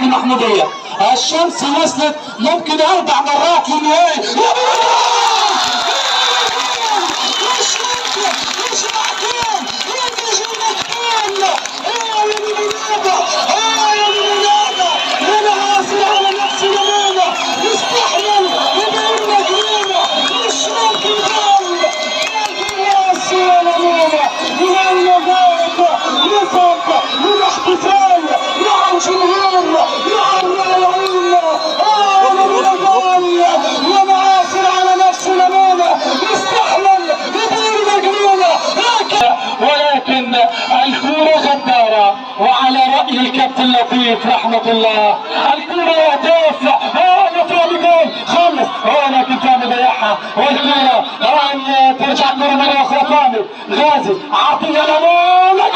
المحموديه. الشمس وصلت ممكن 4 مرات للنهائي. مش معقول انا عاصر على نفسي لماذا يستحمل يبين مجنونه مش ممكن قال يا لماذا من المباركه لفض للاحتفال مع الجمهور مع الرياضيين وانا عاصر على نفسي لماذا يستحمل يبين مجنونه ولكن الكوره غداره. وعلى رأي الكابتن لطيف رحمة الله الكورة اهداف فيها بجول خلص ولكن كان بيضيعها والكورة الآن ترجع الكورة مرة أخرى ثاني غازي عطية لمونة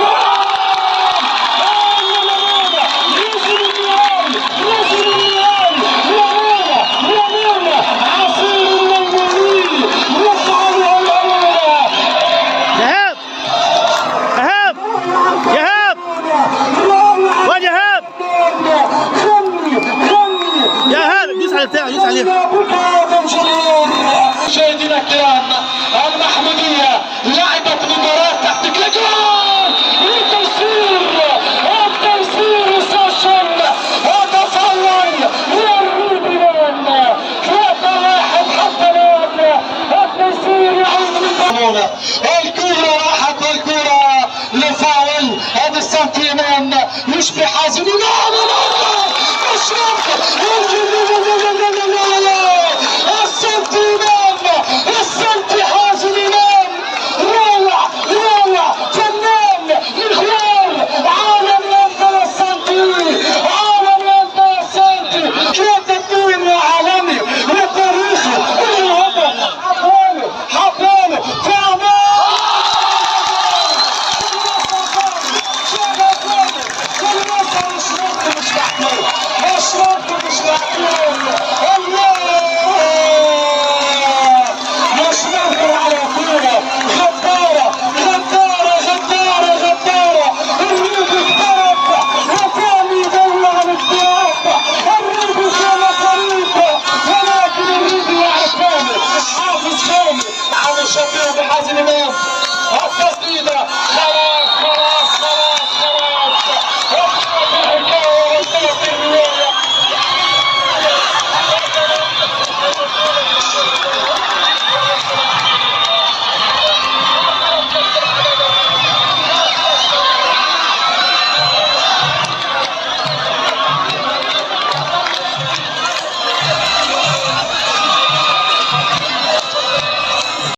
مشاهدينا الكرام المحمودية لعبت مباراة تكتيكية التيسير ساشن وتفاول والريبيان 3-1 حتى الآن التيسير يعود الكورة راحت والكورة لفاول هذا السنتيمان يشبه حازم مش ممكن